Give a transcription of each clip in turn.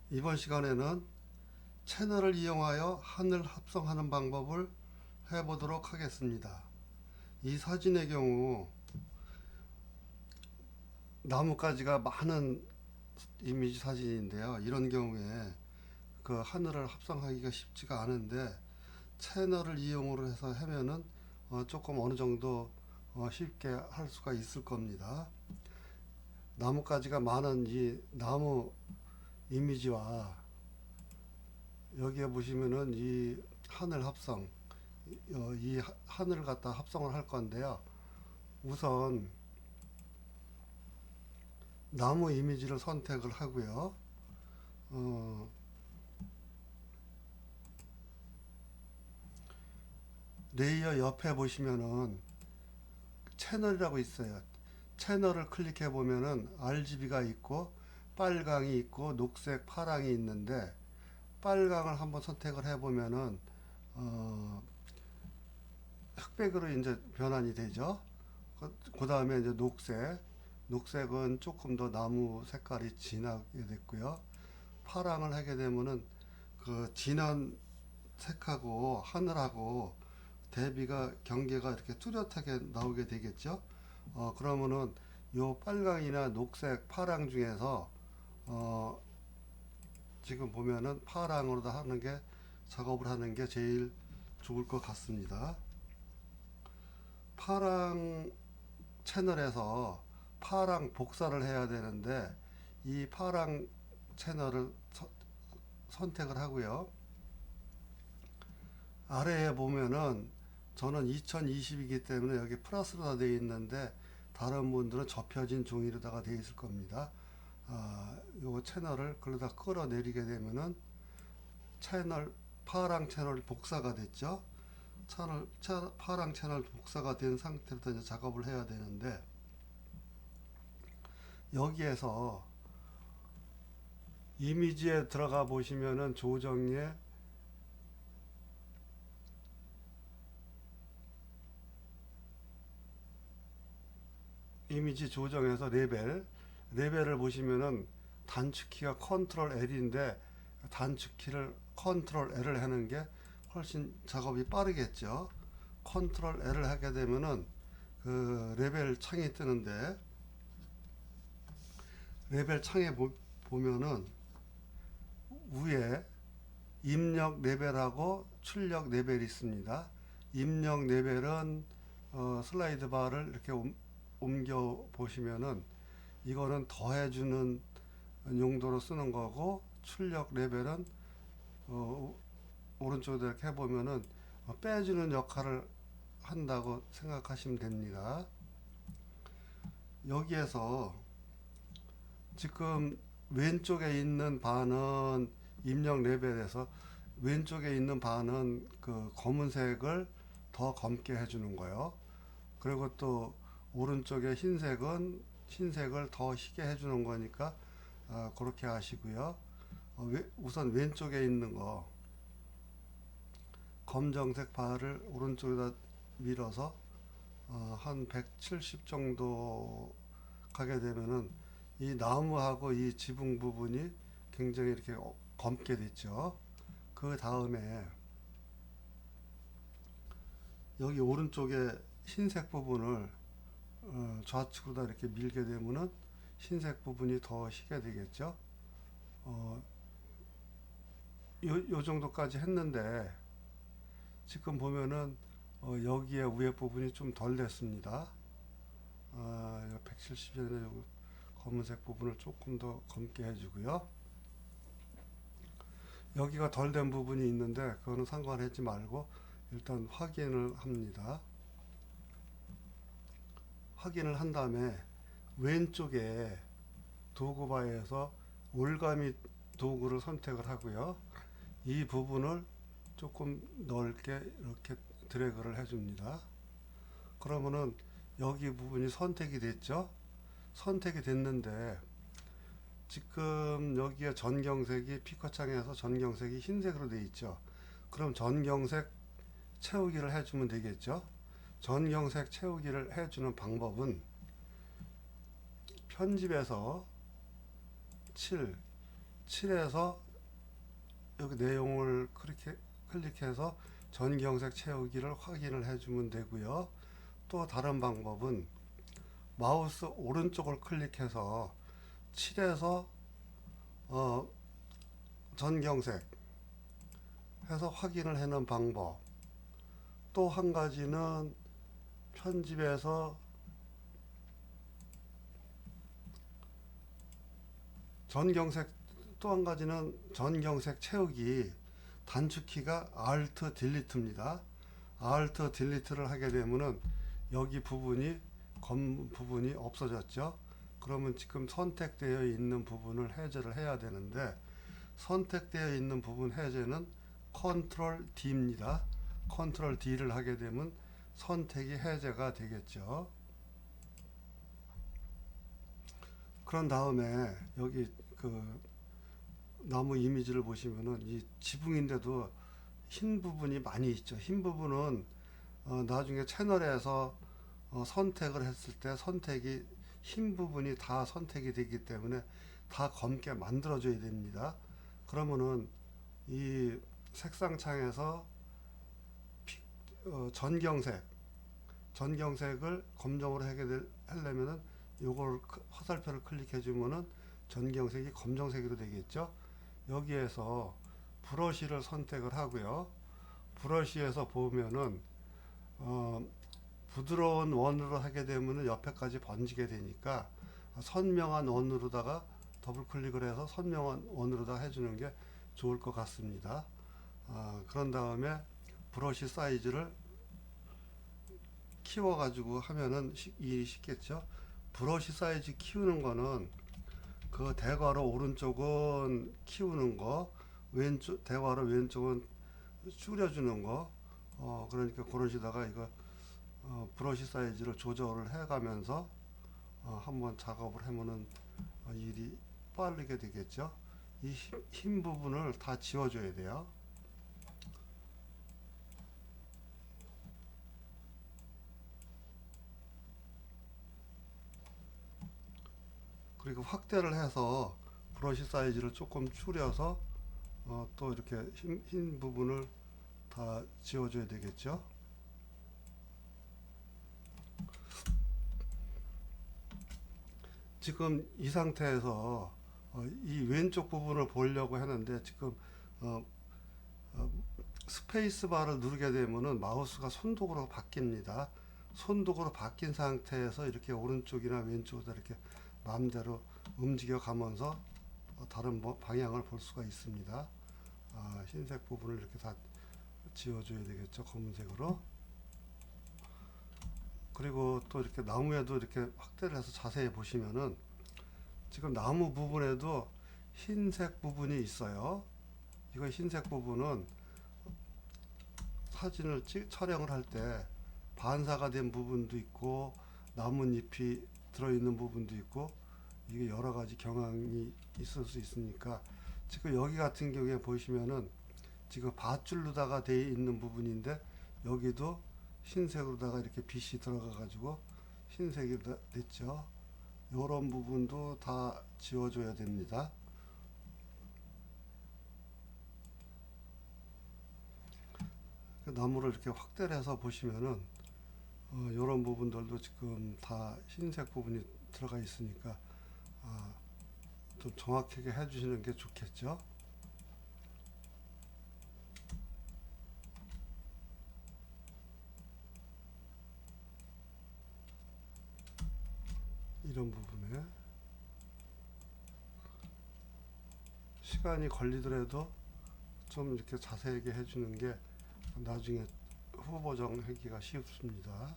이번 시간에는 채널을 이용하여 하늘 합성하는 방법을 해보도록 하겠습니다. 이 사진의 경우 나뭇가지가 많은 이미지 사진인데요. 이런 경우에 그 하늘을 합성하기가 쉽지가 않은데 채널을 이용으로 해서 하면은 조금 어느 정도 쉽게 할 수가 있을 겁니다. 나뭇가지가 많은 이 나무 이미지와 여기에 보시면은 이 하늘 합성, 이 하늘을 갖다 합성을 할 건데요. 우선 나무 이미지를 선택을 하고요. 어, 레이어 옆에 보시면은 채널이라고 있어요. 채널을 클릭해 보면은 RGB가 있고 빨강이 있고 녹색, 파랑이 있는데 빨강을 한번 선택을 해 보면은 어, 흑백으로 이제 변환이 되죠. 그 다음에 이제 녹색, 녹색은 조금 더 나무 색깔이 진하게 됐고요. 파랑을 하게 되면은 그 진한 색하고 하늘하고 대비가 경계가 이렇게 뚜렷하게 나오게 되겠죠. 그러면은 요 빨강이나 녹색, 파랑 중에서 어, 지금 보면은 파랑으로 하는 게 작업을 하는 게 제일 좋을 것 같습니다. 파랑 채널에서 파랑 복사를 해야 되는데 이 파랑 채널을 선택을 하고요. 아래에 보면은 저는 2020이기 때문에 여기 플러스로 다 되어 있는데 다른 분들은 접혀진 종이로다가 되어 있을 겁니다. 요 채널을 그러다 끌어내리게 되면은 채널 파랑 채널 복사가 됐죠. 파랑 채널 복사가 된 상태로 이제 작업을 해야 되는데 여기에서 이미지에 들어가 보시면은 조정에 이미지 조정에서 레벨을 보시면은 단축키가 컨트롤 L인데 단축키를 컨트롤 L을 하는 게 훨씬 작업이 빠르겠죠. 컨트롤 L을 하게 되면은 그 레벨 창이 뜨는데 레벨 창에 보면은 위에 입력 레벨하고 출력 레벨이 있습니다. 입력 레벨은 슬라이드 바를 이렇게 옮겨 보시면은 이거는 더해주는 용도로 쓰는 거고 출력 레벨은 어, 오른쪽에 이렇게 해보면은 빼주는 역할을 한다고 생각하시면 됩니다. 여기에서 지금 왼쪽에 있는 반은 입력 레벨에서 왼쪽에 있는 반은 그 검은색을 더 검게 해주는 거예요. 그리고 또 오른쪽에 흰색은 흰색을 더 희게 해주는 거니까 그렇게 하시고요. 우선 왼쪽에 있는 거 검정색 바를 오른쪽에다 밀어서 한 170 정도 가게 되면은 이 나무하고 이 지붕 부분이 굉장히 이렇게 검게 됐죠. 그 다음에 여기 오른쪽에 흰색 부분을 좌측으로 이렇게 밀게 되면은 흰색 부분이 더 희게 되겠죠. 어, 요 정도까지 했는데 지금 보면은 여기에 위에 부분이 좀 덜 됐습니다. 170이나 검은색 부분을 조금 더 검게 해주고요. 여기가 덜 된 부분이 있는데 그거는 상관하지 말고 일단 확인을 합니다. 확인을 한 다음에 왼쪽에 도구바에서 올가미 도구를 선택을 하고요. 이 부분을 조금 넓게 이렇게 드래그를 해줍니다. 그러면은 여기 부분이 선택이 됐죠. 선택이 됐는데 지금 여기에 전경색이 피커창에서 전경색이 흰색으로 되어 있죠. 그럼 전경색 채우기를 해주면 되겠죠. 전경색 채우기를 해주는 방법은 편집에서 7, 칠해서 여기 내용을 클릭해서 전경색 채우기를 확인을 해주면 되고요. 또 다른 방법은 마우스 오른쪽을 클릭해서 칠해서 전경색 해서 확인을 해놓은 방법. 또 한 가지는 편집에서 전경색, 또 한 가지는 전경색 채우기 단축키가 Alt Delete입니다. Alt Delete를 하게 되면은 여기 부분이 검 부분이 없어졌죠. 그러면 지금 선택되어 있는 부분을 해제를 해야 되는데, 선택되어 있는 부분 해제는 Ctrl D입니다. Ctrl D를 하게 되면 선택이 해제가 되겠죠. 그런 다음에 여기 그 나무 이미지를 보시면은 이 지붕인데도 흰 부분이 많이 있죠. 흰 부분은 나중에 채널에서 선택을 했을 때 선택이 흰 부분이 다 선택이 되기 때문에 다 검게 만들어줘야 됩니다. 그러면은 이 색상창에서 전경색을 검정으로 하려면은 요걸 화살표를 클릭해 주면은 전경색이 검정색으로 되겠죠. 여기에서 브러쉬를 선택을 하고요. 브러쉬에서 보면은 부드러운 원으로 하게 되면은 옆에까지 번지게 되니까 선명한 원으로다가 더블 클릭을 해서 선명한 원으로다가 해주는 게 좋을 것 같습니다. 그런 다음에 브러쉬 사이즈를 키워가지고 하면은 일이 쉽겠죠. 브러쉬 사이즈 키우는 거는 그 대괄호 오른쪽은 키우는 거, 왼쪽 대괄호 왼쪽은 줄여주는 거. 그러니까 그런 식으로다가 이거 브러쉬 사이즈를 조절을 해가면서 한번 작업을 하면은 일이 빠르게 되겠죠. 이 흰 부분을 다 지워줘야 돼요. 그리고 확대를 해서 브러쉬 사이즈를 조금 줄여서 또 이렇게 흰 부분을 다 지워줘야 되겠죠. 지금 이 상태에서 이 왼쪽 부분을 보려고 하는데 지금 어, 스페이스 바를 누르게 되면은 마우스가 손독으로 바뀝니다. 손독으로 바뀐 상태에서 이렇게 오른쪽이나 왼쪽으로 이렇게 마음대로 움직여 가면서 다른 방향을 볼 수가 있습니다. 흰색 부분을 이렇게 다 지워줘야 되겠죠. 검은색으로. 그리고 또 이렇게 나무에도 이렇게 확대를 해서 자세히 보시면은 지금 나무 부분에도 흰색 부분이 있어요. 이거 흰색 부분은 사진을 촬영을 할 때 반사가 된 부분도 있고 나뭇잎이 들어있는 부분도 있고 이게 여러 가지 경향이 있을 수 있으니까 지금 여기 같은 경우에 보시면은 지금 밧줄로다가 되어 있는 부분인데 여기도 흰색으로다가 이렇게 빛이 들어가 가지고 흰색이 됐죠. 요런 부분도 다 지워줘야 됩니다. 나무를 이렇게 확대를 해서 보시면은 요런 부분들도 지금 다 흰색 부분이 들어가 있으니까 좀 정확하게 해주시는 게 좋겠죠. 이런 부분에 시간이 걸리더라도 좀 이렇게 자세하게 해주는 게 나중에 후보정 하기가 쉽습니다.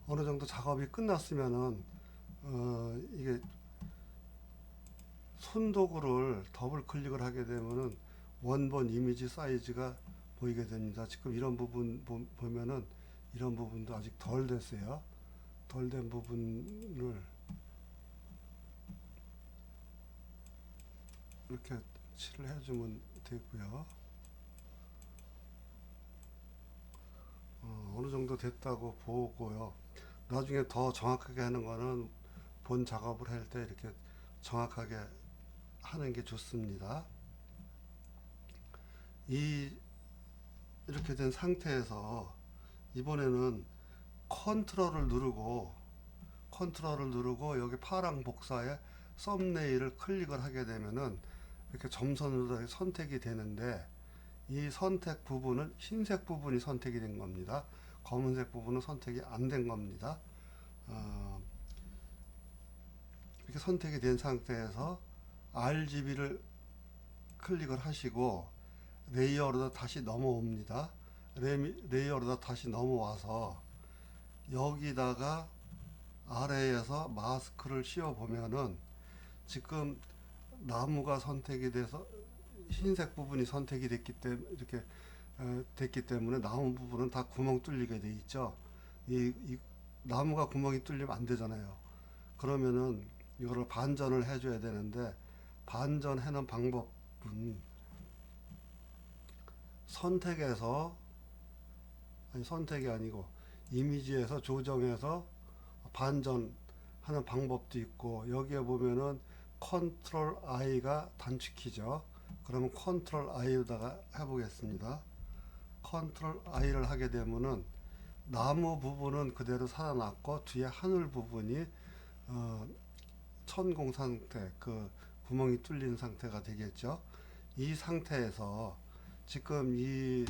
어느 정도 작업이 끝났으면은 이게 손도구를 더블 클릭을 하게 되면은 원본 이미지 사이즈가 보이게 됩니다. 지금 이런 부분 보면은 이런 부분도 아직 덜 됐어요. 덜 된 부분을 이렇게 칠을 해주면 되고요. 정도 됐다고 보고요. 나중에 더 정확하게 하는 거는 본 작업을 할 때 이렇게 정확하게 하는 게 좋습니다. 이렇게 된 상태에서 이번에는 컨트롤을 누르고 여기 파랑 복사에 썸네일을 클릭을 하게 되면은 이렇게 점선으로 선택이 되는데, 이 선택 부분은 흰색 부분이 선택이 된 겁니다. 검은색 부분은 선택이 안 된 겁니다. 이렇게 선택이 된 상태에서 RGB를 클릭을 하시고 레이어로 다시 넘어옵니다. 레이어로 다시 넘어와서 여기다가 아래에서 마스크를 씌워 보면은 지금 나무가 선택이 돼서 흰색 부분이 선택이 됐기 때문에 이렇게 됐기 때문에 나무 부분은 다 구멍 뚫리게 돼 있죠. 이 나무가 구멍이 뚫리면 안 되잖아요. 그러면은 이거를 반전을 해줘야 되는데, 반전하는 방법은 선택이 아니고 이미지에서 조정해서 반전하는 방법도 있고, 여기에 보면은 컨트롤 I가 단축키죠. 그러면 컨트롤 I로다가 해보겠습니다. 컨트롤 I를 하게 되면은 나무 부분은 그대로 살아났고 뒤에 하늘 부분이 천공 상태, 그 구멍이 뚫린 상태가 되겠죠. 이 상태에서 지금 이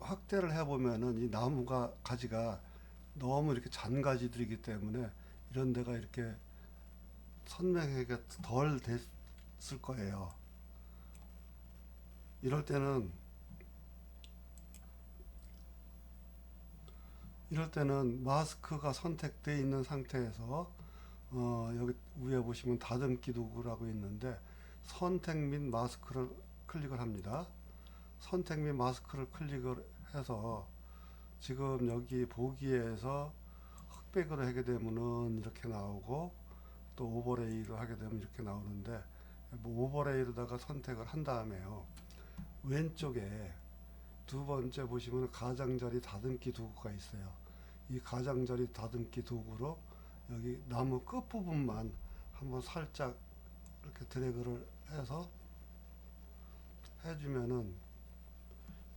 확대를 해보면은 이 나무가 가지가 너무 이렇게 잔가지들이기 때문에 이런 데가 이렇게 선명하게 덜 됐을 거예요. 이럴 때는 마스크가 선택되어 있는 상태에서 여기 위에 보시면 다듬기 도구라고 있는데, 선택 및 마스크를 클릭을 합니다. 선택 및 마스크를 클릭을 해서 지금 여기 보기에서 흑백으로 하게 되면은 이렇게 나오고, 또 오버레이로 하게 되면 이렇게 나오는데, 뭐 오버레이로다가 선택을 한 다음에요, 왼쪽에 두 번째 보시면 가장자리 다듬기 도구가 있어요. 이 가장자리 다듬기 도구로 여기 나무 끝부분만 한번 살짝 이렇게 드래그를 해서 해주면은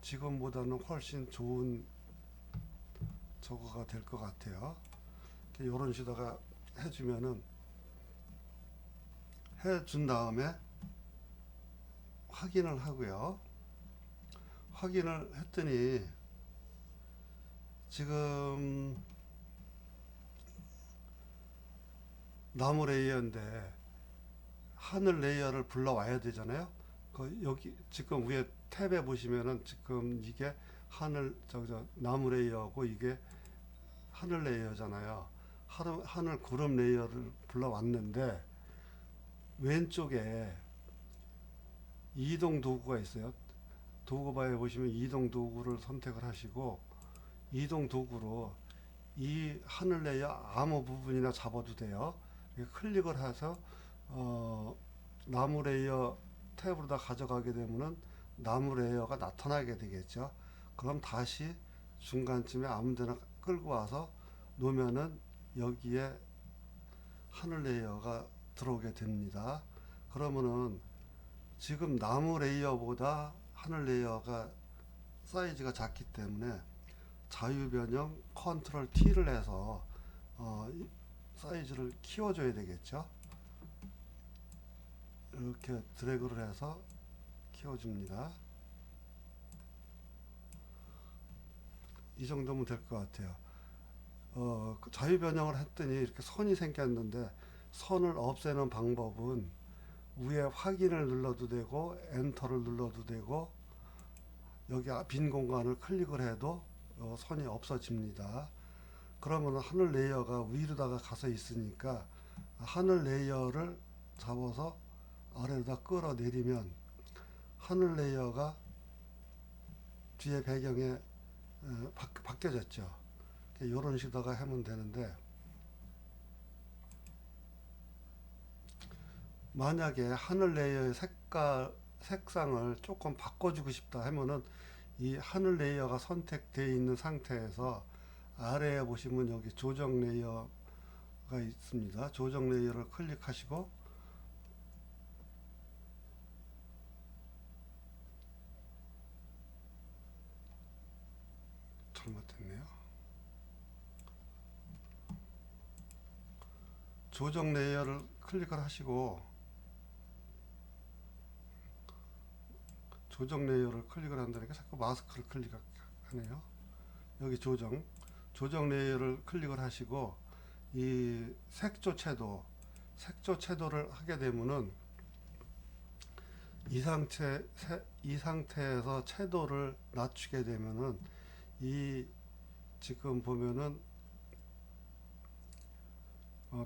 지금보다는 훨씬 좋은 저거가 될 것 같아요. 이런 식으로다가 해준 다음에 확인을 하고요. 확인을 했더니 지금 나무 레이어인데 하늘 레이어를 불러와야 되잖아요. 여기 지금 위에 탭에 보시면은 지금 이게 나무 레이어고 이게 하늘 레이어잖아요. 하늘 구름 레이어를 불러왔는데 왼쪽에 이동 도구가 있어요. 도구바에 보시면 이동 도구를 선택을 하시고, 이동 도구로 이 하늘 레이어 아무 부분이나 잡아도 돼요. 클릭을 해서 나무 레이어 탭으로다 가져가게 되면은 나무 레이어가 나타나게 되겠죠. 그럼 다시 중간쯤에 아무 데나 끌고 와서 놓으면은 여기에 하늘 레이어가 들어오게 됩니다. 그러면은 지금 나무 레이어보다 하늘 레이어가 사이즈가 작기 때문에 자유 변형 컨트롤 T를 해서 사이즈를 키워줘야 되겠죠. 이렇게 드래그를 해서 키워줍니다. 이 정도면 될 것 같아요. 자유 변형을 했더니 이렇게 선이 생겼는데, 선을 없애는 방법은 위에 확인을 눌러도 되고 엔터를 눌러도 되고 여기 빈 공간을 클릭을 해도 선이 없어집니다. 그러면 하늘 레이어가 위로다가 가서 있으니까 하늘 레이어를 잡아서 아래로다 끌어내리면 하늘 레이어가 뒤에 배경에 바뀌어졌죠. 이런 식으로 하면 되는데, 만약에 하늘 레이어의 색상을 조금 바꿔주고 싶다 하면은 이 하늘 레이어가 선택되어 있는 상태에서 아래에 보시면 여기 조정 레이어가 있습니다. 조정 레이어를 클릭하시고 잘못했네요. 조정 레이어를 클릭을 하시고 조정 레이어를 클릭을 한다니까 자꾸 마스크를 클릭하네요. 여기 조정 레이어를 클릭을 하시고 이 색조 채도를 하게 되면은 이 상태에서 채도를 낮추게 되면은 이 지금 보면은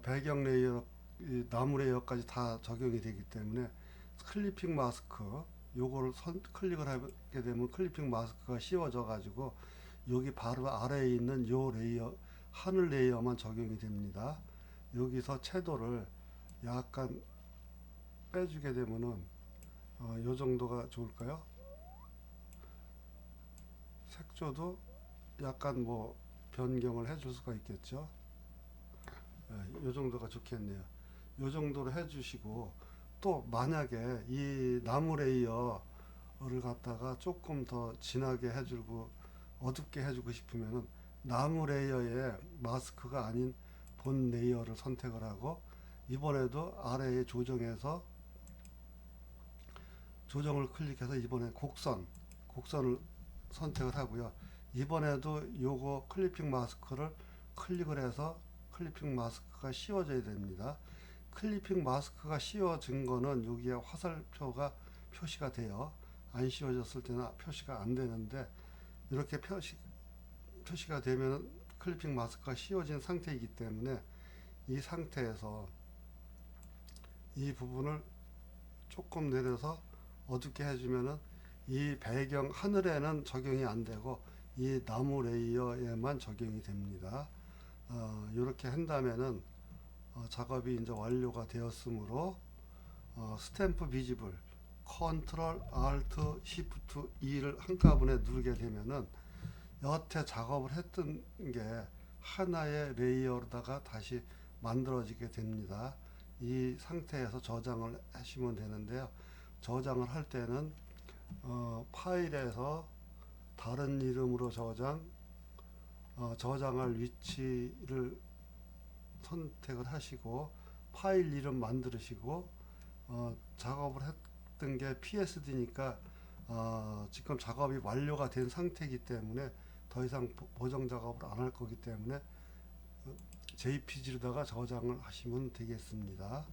배경 레이어, 이 나무 레이어까지 다 적용이 되기 때문에 클리핑 마스크 요거를 클릭을 하게 되면 클리핑 마스크가 씌워져 가지고 여기 바로 아래에 있는 요 레이어 하늘 레이어만 적용이 됩니다. 여기서 채도를 약간 빼주게 되면은 요 정도가 좋을까요? 색조도 약간 뭐 변경을 해줄 수가 있겠죠. 요 정도가 좋겠네요. 요 정도로 해주시고 또 만약에 이 나무 레이어를 갖다가 조금 더 진하게 해주고 어둡게 해주고 싶으면은 나무 레이어의 마스크가 아닌 본 레이어를 선택을 하고 이번에도 아래에 조정을 클릭해서 이번에 곡선을 선택을 하고요. 이번에도 요거 클리핑 마스크를 클릭을 해서 클리핑 마스크가 씌워져야 됩니다. 클리핑 마스크가 씌워진 거는 여기에 화살표가 표시가 돼요. 안 씌워졌을 때는 표시가 안 되는데 이렇게 표시가 되면 클리핑 마스크가 씌워진 상태이기 때문에 이 상태에서 이 부분을 조금 내려서 어둡게 해주면은 이 배경 하늘에는 적용이 안 되고 이 나무 레이어에만 적용이 됩니다. 이렇게 한다면은 작업이 이제 완료가 되었으므로 스탬프 비지블 컨트롤 알트 시프트 E를 한꺼번에 누르게 되면은 여태 작업을 했던 게 하나의 레이어로다가 다시 만들어지게 됩니다. 이 상태에서 저장을 하시면 되는데요. 저장을 할 때는 파일에서 다른 이름으로 저장할 위치를 선택을 하시고 파일 이름 만드시고 작업을 했던 게 PSD니까 지금 작업이 완료가 된 상태이기 때문에 더 이상 보정 작업을 안 할 거기 때문에 JPG로다가 저장을 하시면 되겠습니다.